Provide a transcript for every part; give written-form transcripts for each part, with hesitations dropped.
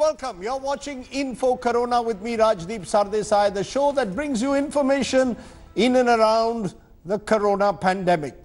welcome. You're watching Info Corona with me, Rajdeep Sardesai, the show that brings you information in and around the Corona pandemic.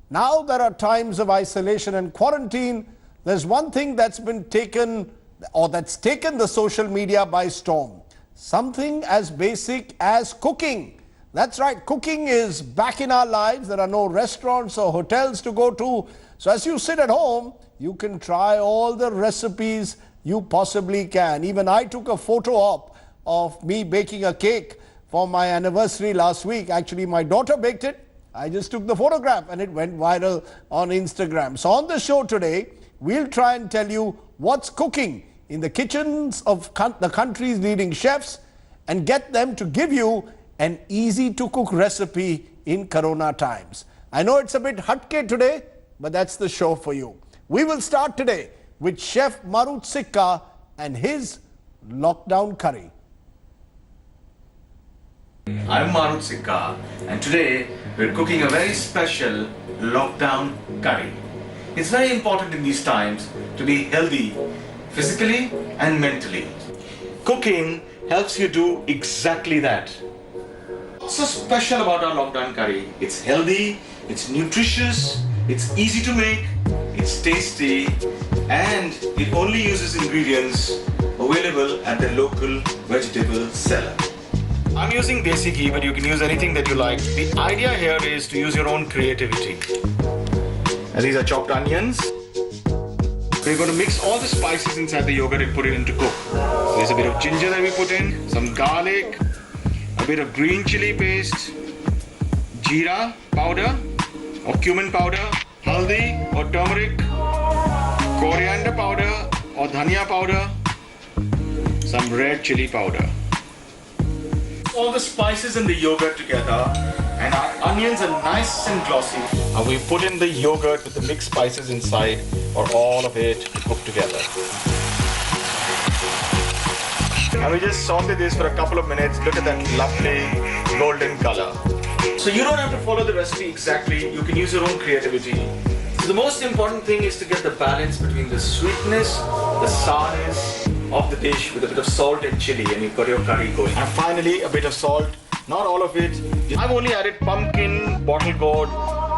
Now there are times of isolation and quarantine. There's one thing that's been taken, or that's taken the social media by storm. Something as basic as cooking. That's right, cooking is back in our lives. There are no restaurants or hotels to go to. So as you sit at home, you can try all the recipes you possibly can. Even I took a photo op of me baking a cake for my anniversary last week. Actually, my daughter baked it. I just took the photograph and it went viral on Instagram. So on the show today, we'll try and tell you what's cooking in the kitchens of the country's leading chefs and get them to give you an easy to cook recipe in Corona times. I know it's a bit hatke today, but that's the show for you. We will start today with Chef Marut Sikka and his lockdown curry. I'm Marut Sikka and today we're cooking a very special lockdown curry. It's very important in these times to be healthy physically and mentally. Cooking helps you do exactly that. What's so special about our lockdown curry? It's healthy, it's nutritious, it's easy to make, it's tasty, and it only uses ingredients available at the local vegetable seller. I'm using desi ghee, but you can use anything that you like. The idea here is to use your own creativity. And these are chopped onions. We're going to mix all the spices inside the yogurt and put it in to cook. There's a bit of ginger that we put in, some garlic, a bit of green chili paste, jeera powder or cumin powder, haldi or turmeric, coriander powder or dhania powder, some red chili powder. All the spices and the yogurt together, and our onions are nice and glossy. And we put in the yogurt with the mixed spices inside for all of it to cook together. And we just saute this for a couple of minutes. Look at that lovely golden color. So you don't have to follow the recipe exactly. You can use your own creativity. So the most important thing is to get the balance between the sweetness, the sourness of the dish with a bit of salt and chili, and you've got your curry going. And finally, a bit of salt. Not all of it. I've only added pumpkin, bottle gourd,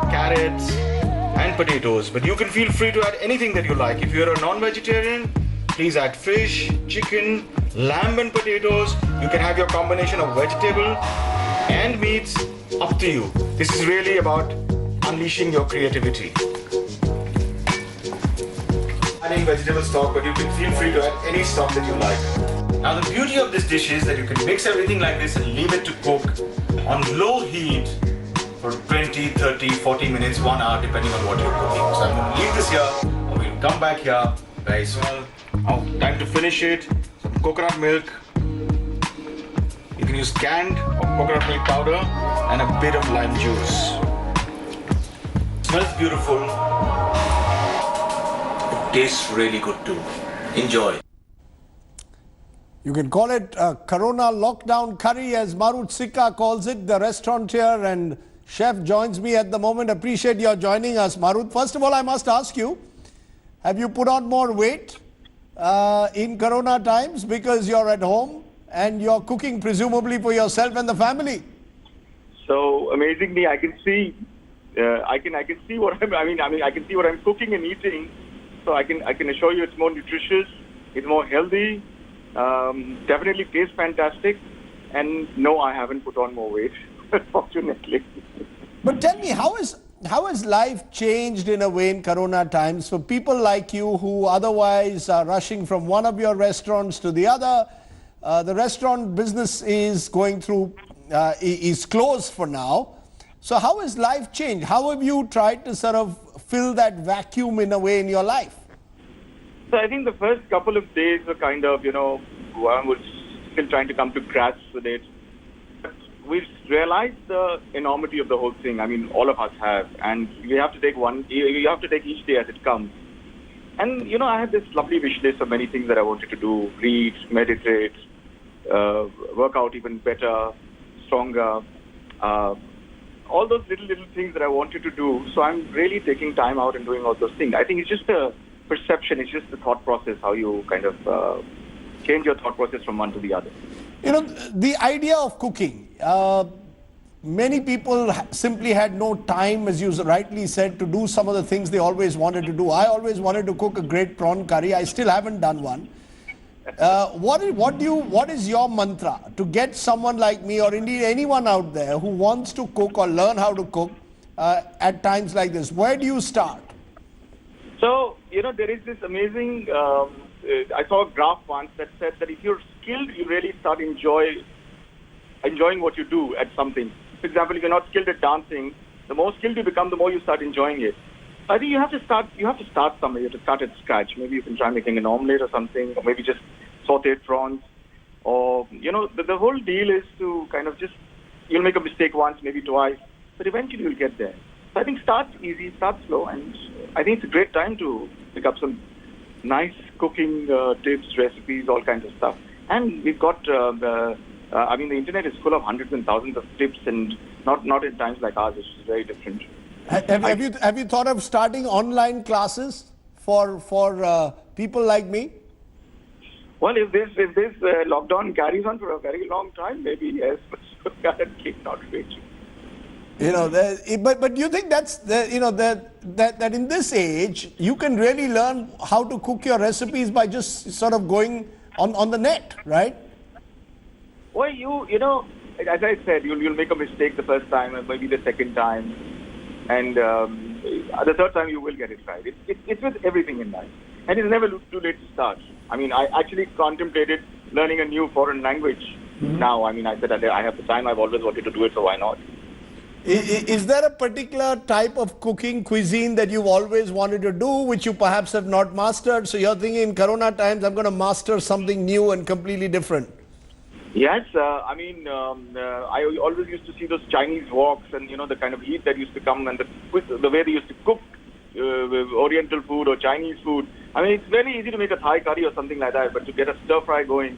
carrots, and potatoes. But you can feel free to add anything that you like. If you're a non-vegetarian, please add fish, chicken, lamb and potatoes. You can have your combination of vegetable and meats, up to you. This is really about unleashing your creativity. Adding vegetable stock, but you can feel free to add any stock that you like. Now the beauty of this dish is that you can mix everything like this and leave it to cook on low heat for 20, 30, 40 minutes, 1 hour, depending on what you're cooking. So I'm going to leave this here, and we'll come back here very soon. Now, time to finish it. Some coconut milk. You can use canned or coconut milk powder and a bit of lime juice. Smells beautiful. It tastes really good too. Enjoy. You can call it a Corona lockdown curry, as Marut Sikka calls it. The restaurateur and chef joins me at the moment. Appreciate your joining us, Marut. First of all, I must ask you, have you put on more weight in Corona times because you're at home and you're cooking presumably for yourself and the family? So amazingly, I can see, I can see what I can see what I'm cooking and eating. So I can assure you, it's more nutritious, it's more healthy. Definitely tastes fantastic, and no, I haven't put on more weight, fortunately. But tell me, how has life changed in a way in Corona times for people like you who otherwise are rushing from one of your restaurants to the other? The restaurant business is going through, is closed for now. So how has life changed? How have you tried to sort of fill that vacuum in a way in your life? So I think the first couple of days were kind of, one was still trying to come to grasp with it. But we've realized the enormity of the whole thing. I mean, all of us have. And you have to take each day as it comes. And, I had this lovely wish list of many things that I wanted to do: read, meditate, work out even better, stronger, all those little things that I wanted to do. So I'm really taking time out and doing all those things. I think it's just a perception, it's just the thought process, how you kind of change your thought process from one to the other. You know, the idea of cooking, many people simply had no time, as you rightly said, to do some of the things they always wanted to do. I always wanted to cook a great prawn curry. I still haven't done one. What is your mantra to get someone like me, or indeed anyone out there who wants to cook or learn how to cook at times like this? Where do you start? So, you know, there is this amazing, I saw a graph once that said that if you're skilled, you really start enjoying what you do at something. For example, if you're not skilled at dancing, the more skilled you become, the more you start enjoying it. I think you have to start somewhere. You have to start at scratch. Maybe you can try making an omelette or something, or maybe just sauteed prawns. Or, you know, the whole deal is to kind of you'll make a mistake once, maybe twice, but eventually you'll get there. So I think start easy, start slow, and I think it's a great time to pick up some nice cooking tips, recipes, all kinds of stuff. And we've got, the internet is full of hundreds and thousands of tips, and not in times like ours, which is very different. Have you thought of starting online classes for people like me? Well, if this lockdown carries on for a very long time, maybe yes, but currently not really. You know, but do you think that in this age you can really learn how to cook your recipes by just sort of going on the net, right? Well, you know, as I said, you'll make a mistake the first time and maybe the second time, and the third time you will get it right. It's with everything in life, and it's never too late to start. I mean, I actually contemplated learning a new foreign language. Now, I mean, I said I have the time. I've always wanted to do it, so why not? Is there a particular type of cooking cuisine that you've always wanted to do, which you perhaps have not mastered? So you're thinking in Corona times, I'm going to master something new and completely different. Yes, I always used to see those Chinese woks, and you know the kind of heat that used to come, and the way they used to cook Oriental food or Chinese food. I mean, it's very easy to make a Thai curry or something like that, but to get a stir fry going,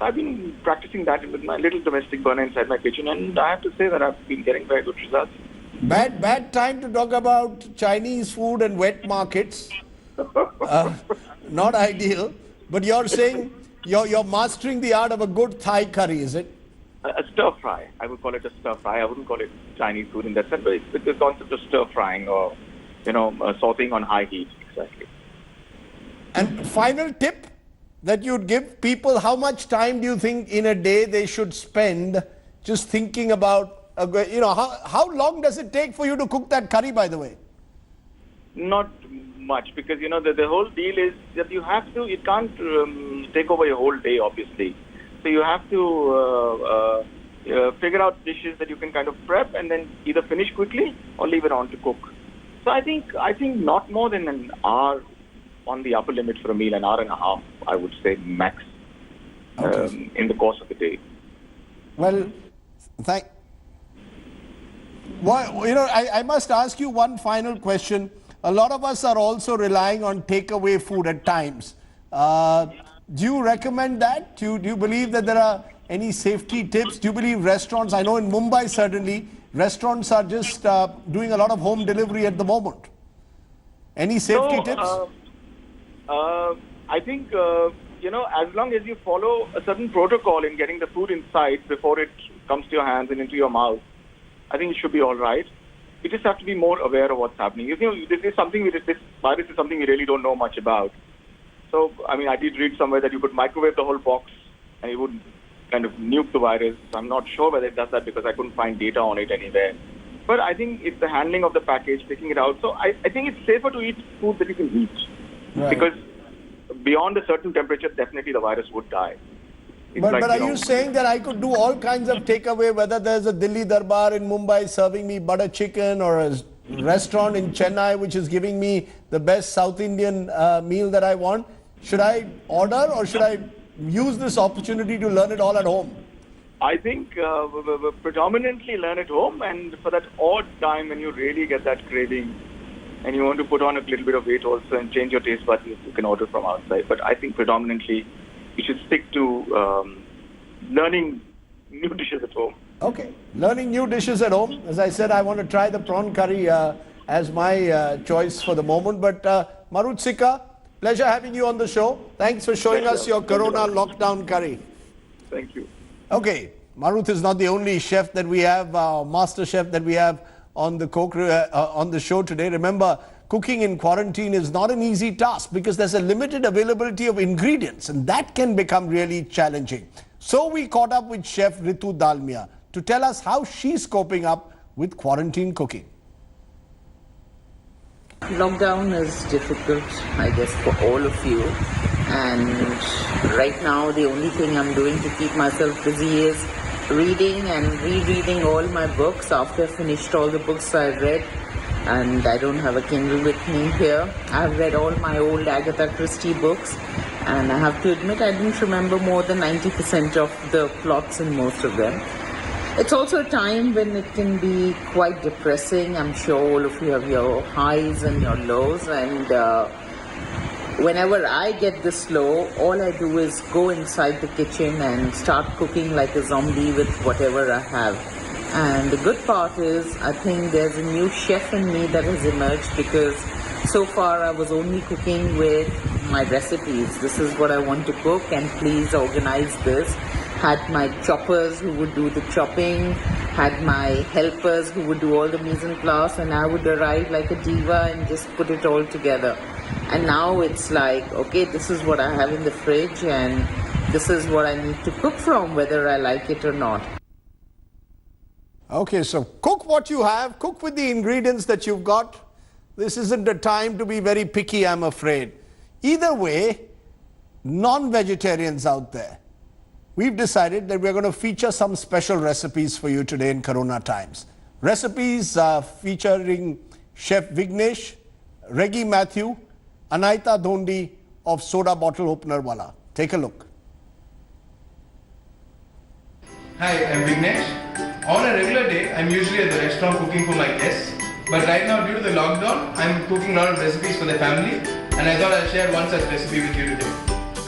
I've been practicing that with my little domestic burner inside my kitchen, and I have to say that I've been getting very good results. Bad time to talk about Chinese food and wet markets. Not ideal, but you're saying you're mastering the art of a good Thai curry, is it? A stir fry. I would call it a stir fry. I wouldn't call it Chinese food in that sense, but it's the concept of stir frying, or sauteing on high heat. Exactly. And final tip that you'd give people, how much time do you think in a day they should spend just thinking about, how long does it take for you to cook that curry, by the way? Not much, because, the whole deal is that it can't take over your whole day, obviously. So you have to figure out dishes that you can kind of prep and then either finish quickly or leave it on to cook. So I think not more than an hour on the upper limit for a meal, an hour and a half, I would say max, in the course of the day. Well, I must ask you one final question. A lot of us are also relying on takeaway food at times. Do you recommend that? Do you believe that there are any safety tips? Do you believe restaurants, I know in Mumbai certainly, restaurants are just doing a lot of home delivery at the moment. Any safety tips? I think, as long as you follow a certain protocol in getting the food inside before it comes to your hands and into your mouth, I think it should be all right. You just have to be more aware of what's happening. This virus is something we really don't know much about. So, I mean, I did read somewhere that you could microwave the whole box and it would kind of nuke the virus. I'm not sure whether it does that because I couldn't find data on it anywhere. But I think it's the handling of the package, taking it out. So I think it's safer to eat food that you can reach. Right. Because beyond a certain temperature, definitely the virus would die. But are you saying that I could do all kinds of takeaway, whether there's a Delhi Darbar in Mumbai serving me butter chicken, or a restaurant in Chennai which is giving me the best South Indian meal that I want? Should I order, or should I use this opportunity to learn it all at home? I think predominantly learn at home, and for that odd time when you really get that craving and you want to put on a little bit of weight also and change your taste buds, you can order from outside. But I think predominantly you should stick to learning new dishes at home. Okay, learning new dishes at home. As I said, I want to try the prawn curry as my choice for the moment. But Marut Sikka, Pleasure having you on the show. Thanks for showing us your Corona lockdown curry. Thank you. Okay, Marut is not the only chef that we have, master chef that we have on the show today. Remember, cooking in quarantine is not an easy task because there's a limited availability of ingredients and that can become really challenging. So we caught up with Chef Ritu Dalmia to tell us how she's coping up with quarantine cooking. Lockdown is difficult, I guess, for all of you. And right now, the only thing I'm doing to keep myself busy is reading and rereading all my books after I finished all the books I've read. And I don't have a Kindle with me here. I've read all my old Agatha Christie books. And I have to admit, I didn't remember more than 90% of the plots in most of them. It's also a time when it can be quite depressing. I'm sure all of you have your highs and your lows. And whenever I get this low, all I do is go inside the kitchen and start cooking like a zombie with whatever I have. And the good part is, I think there's a new chef in me that has emerged because so far I was only cooking with my recipes. This is what I want to cook and please organize this. Had my choppers who would do the chopping, had my helpers who would do all the mise en place, and I would arrive like a diva and just put it all together. And now it's like, okay, this is what I have in the fridge and this is what I need to cook from, whether I like it or not. Okay, so cook what you have, cook with the ingredients that you've got. This isn't the time to be very picky, I'm afraid. Either way, non-vegetarians out there, we've decided that we're going to feature some special recipes for you today in Corona times. Recipes featuring Chef Vignesh, Reggie Matthew, Anita Dondi of Soda Bottle Opener Wala. Take a look. Hi, I'm Vignesh. On a regular day, I'm usually at the restaurant cooking for my guests. But right now, due to the lockdown, I'm cooking a lot of recipes for the family. And I thought I'll share one such recipe with you today.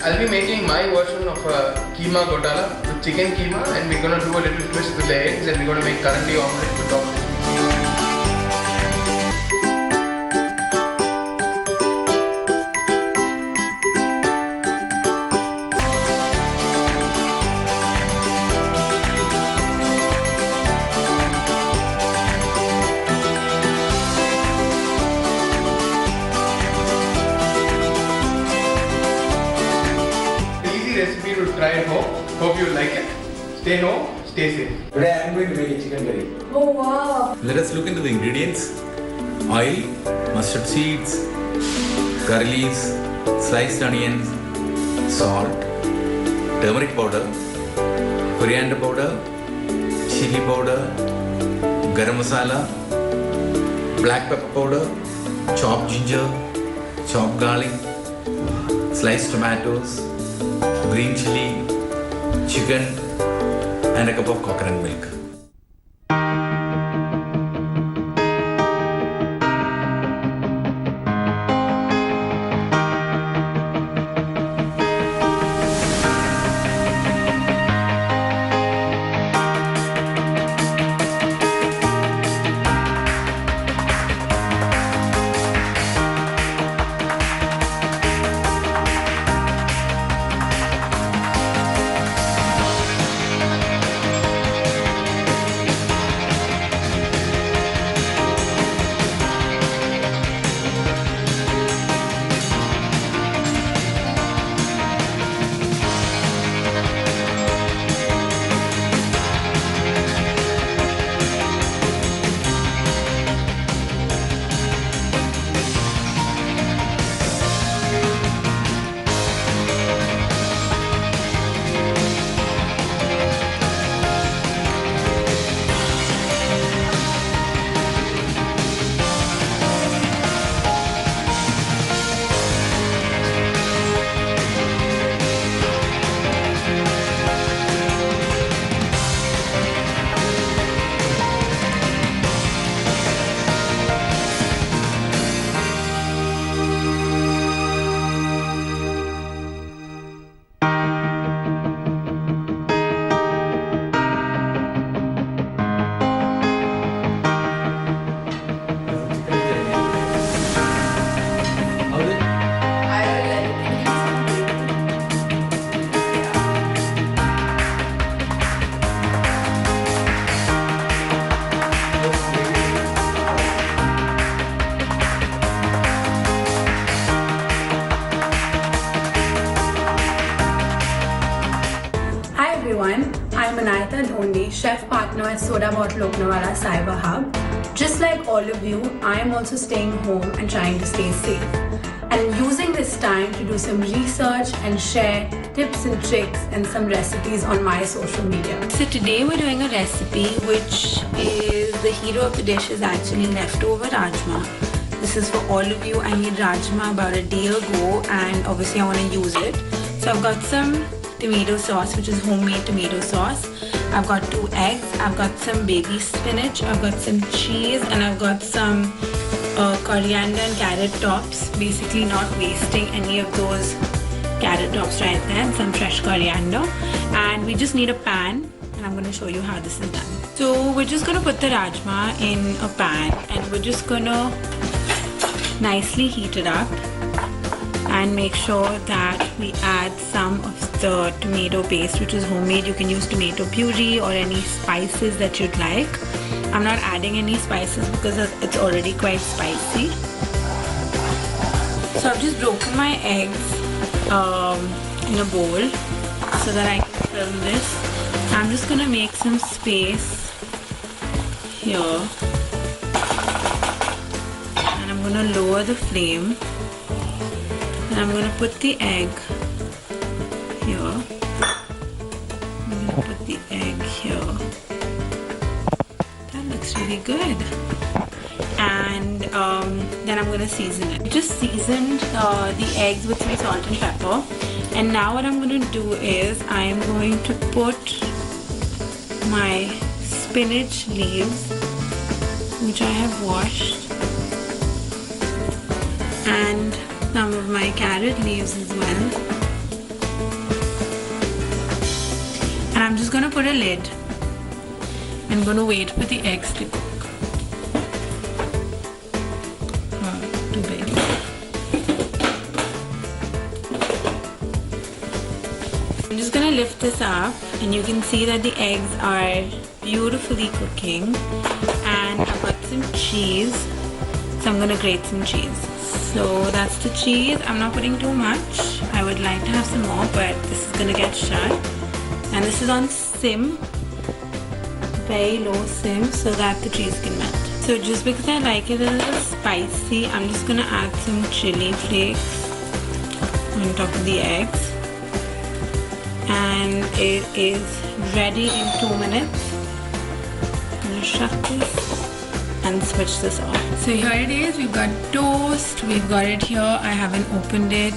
I'll be making my version of a keema gotala with chicken keema, and we're going to do a little twist with the eggs, and we're going to make curry omelette to top it. Recipe to try at home. Hope you like it. Stay home, stay safe. Today I am going to make a chicken curry. Oh wow! Let us look into the ingredients. Oil, mustard seeds, curry leaves, sliced onions, salt, turmeric powder, coriander powder, chili powder, garam masala, black pepper powder, chopped ginger, chopped garlic, sliced tomatoes, green chili, chicken, and a cup of coconut milk. Gandhi, chef partner at Soda Bottle Openawala Cyber Hub. Just like all of you, I am also staying home and trying to stay safe. And using this time to do some research and share tips and tricks and some recipes on my social media. So today we're doing a recipe which is the hero of the dish is actually leftover rajma. This is for all of you. I made rajma about a day ago and obviously I want to use it. So I've got some tomato sauce, which is homemade tomato sauce. I've got 2 eggs. I've got some baby spinach. I've got some cheese and I've got some coriander and carrot tops. Basically not wasting any of those carrot tops right there, and some fresh coriander. And we just need a pan and I'm going to show you how this is done. So we're just going to put the rajma in a pan and we're just going to nicely heat it up and make sure that we add some of the tomato paste, which is homemade. You can use tomato puree or any spices that you'd like. I'm not adding any spices because it's already quite spicy. So I've just broken my eggs in a bowl so that I can film this. I'm just gonna make some space here. I'm going to lower the flame and I'm going to put the egg here. I'm going to put the egg here. That looks really good. And then I'm going to season it. I just seasoned the eggs with some salt and pepper. And now what I'm going to do is I'm going to put my spinach leaves, which I have washed, and some of my carrot leaves as well. And I'm just going to put a lid. I'm going to wait for the eggs to cook. Oh, too big. I'm just going to lift this up and you can see that the eggs are beautifully cooking. And I've got some cheese, so I'm going to grate some cheese. So that's the cheese. I'm not putting too much. I would like to have some more, but this is gonna get shut. And this is on sim, very low sim, so that the cheese can melt. So just because I like it a little spicy, I'm just gonna add some chili flakes on top of the eggs. And it is ready in 2 minutes. I'm gonna shut this and switch this off. So here it is. We've got toast. We've got it here. I haven't opened it.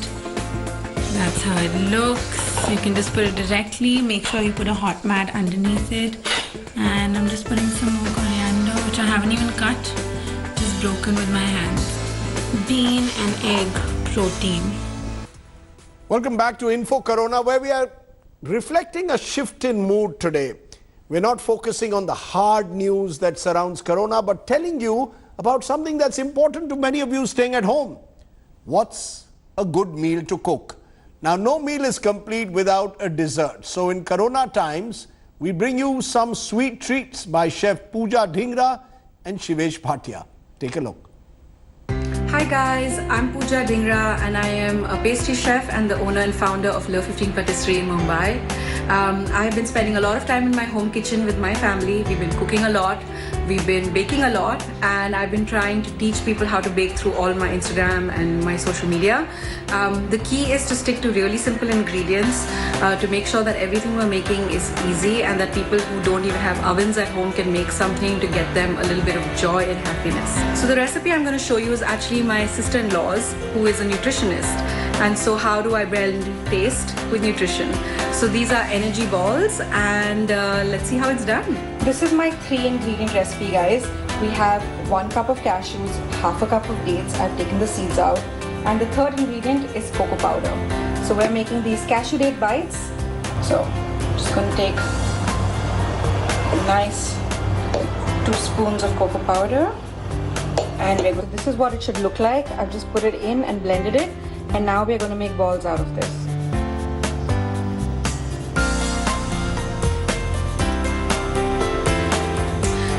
That's how it looks. You can just put it directly. Make sure you put a hot mat underneath it. And I'm just putting some more coriander, which I haven't even cut. Just broken with my hands. Bean and egg protein. Welcome back to Info Corona, where we are reflecting a shift in mood today. We're not focusing on the hard news that surrounds Corona, but telling you about something that's important to many of you staying at home. What's a good meal to cook? Now, no meal is complete without a dessert. So in Corona times, we bring you some sweet treats by Chef Pooja Dhingra and Shivesh Bhatia. Take a look. Hi guys, I'm Pooja Dhingra and I am a pastry chef and the owner and founder of Le 15 Patisserie in Mumbai. I have been spending a lot of time in my home kitchen with my family. We've been cooking a lot, we've been baking a lot, and I've been trying to teach people how to bake through all my Instagram and my social media. The key is to stick to really simple ingredients to make sure that everything we're making is easy and that people who don't even have ovens at home can make something to get them a little bit of joy and happiness. So the recipe I'm going to show you is actually my sister-in-law's, who is a nutritionist. And so how do I blend taste with nutrition? So these are energy balls, and let's see how it's done. This is my 3-ingredient recipe, guys. We have 1 cup of cashews, half a cup of dates. I've taken the seeds out. And the third ingredient is cocoa powder. So we're making these cashew date bites. So I'm just going to take a nice 2 spoons of cocoa powder. And this is what it should look like. I've just put it in and blended it. And now we're going to make balls out of this.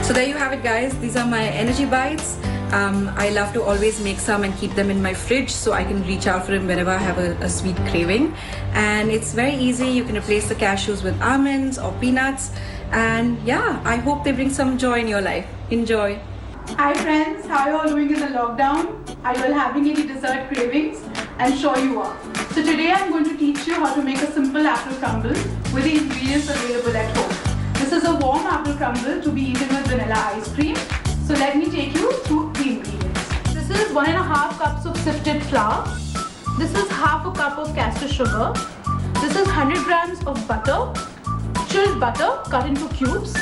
So there you have it, guys. These are my energy bites. I love to always make some and keep them in my fridge so I can reach out for them whenever I have a sweet craving. And it's very easy. You can replace the cashews with almonds or peanuts. And yeah, I hope they bring some joy in your life. Enjoy. Hi friends, how are you all doing in the lockdown? Are you all having any dessert cravings? I'm sure you are. So today I'm going to teach you how to make a simple apple crumble with the ingredients available at home. This is a warm apple crumble to be eaten with vanilla ice cream. So let me take you through the ingredients. This is 1.5 cups of sifted flour. This is half a cup of castor sugar. This is 100 grams of butter, chilled butter cut into cubes.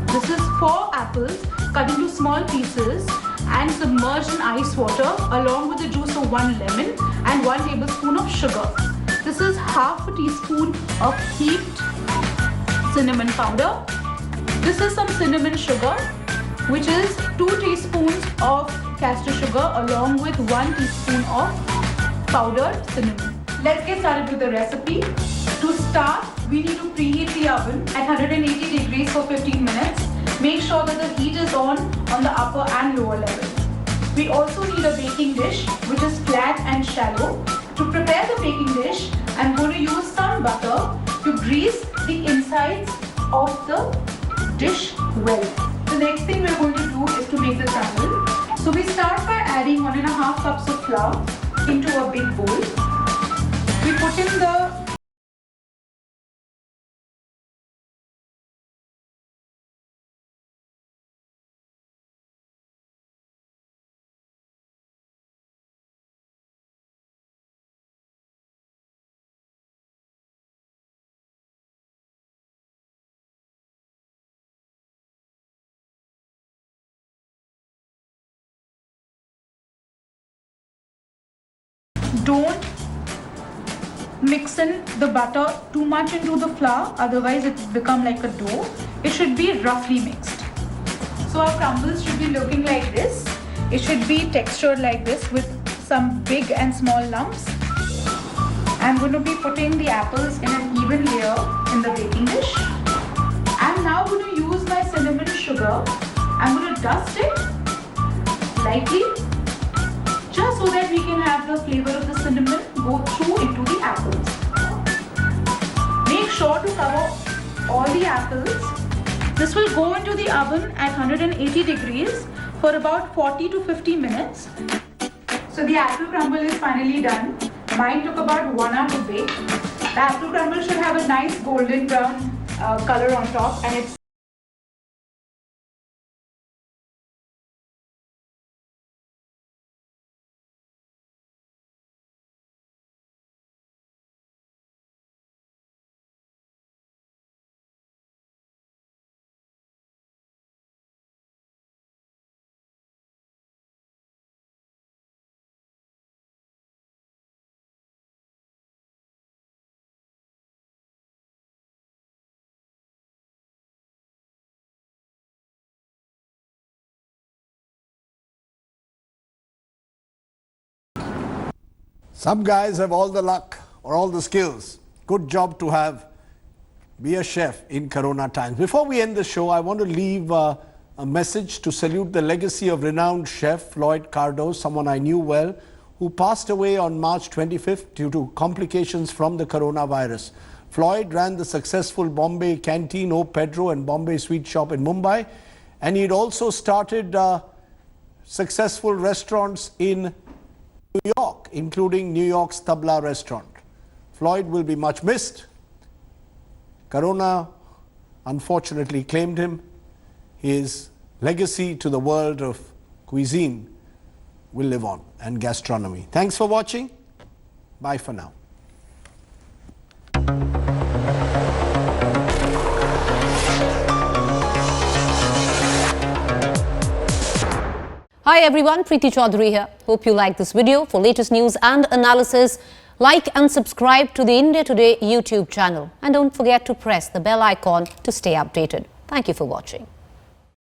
This is 4 apples cut into small pieces and submerged in ice water along with the juice of 1 lemon and 1 tablespoon of sugar. This is half a teaspoon of heaped cinnamon powder. This is some cinnamon sugar, which is 2 teaspoons of castor sugar along with 1 teaspoon of powdered cinnamon. Let's get started with the recipe. To start, we need to preheat the oven at 180 degrees for 15 minutes. Make sure that the heat is on the upper and lower level. We also need a baking dish which is flat and shallow. To prepare the baking dish, I'm going to use some butter to grease the insides of the dish well. The next thing we're going to do is to make the crumble. So we start by adding 1.5 cups of flour into a big bowl. We put in the Don't mix in the butter too much into the flour, otherwise it will become like a dough. It should be roughly mixed. So our crumbles should be looking like this. It should be textured like this with some big and small lumps. I'm going to be putting the apples in an even layer in the baking dish. I'm now going to use my cinnamon sugar. I'm going to dust it lightly, just so that we can have the flavor of the cinnamon go through into the apples. Make sure to cover all the apples. This will go into the oven at 180 degrees for about 40 to 50 minutes. So the apple crumble is finally done. Mine took about 1 hour to bake. The apple crumble should have a nice golden brown color on top, and it's Some guys have all the luck or all the skills. Good job to be a chef in Corona times. Before we end the show, I want to leave a message to salute the legacy of renowned chef Floyd Cardo, someone I knew well, who passed away on March 25th due to complications from the coronavirus. Floyd ran the successful Bombay Canteen, O Pedro and Bombay Sweet Shop in Mumbai, and he'd also started successful restaurants in New York, including New York's Tabla restaurant. Floyd will be much missed. Corona unfortunately claimed him. His legacy to the world of cuisine will live on, and gastronomy. Thanks for watching. Bye for now. Hi everyone, Preeti Chaudhary here. Hope you like this video. For latest news and analysis, like and subscribe to the India Today YouTube channel. And don't forget to press the bell icon to stay updated. Thank you for watching.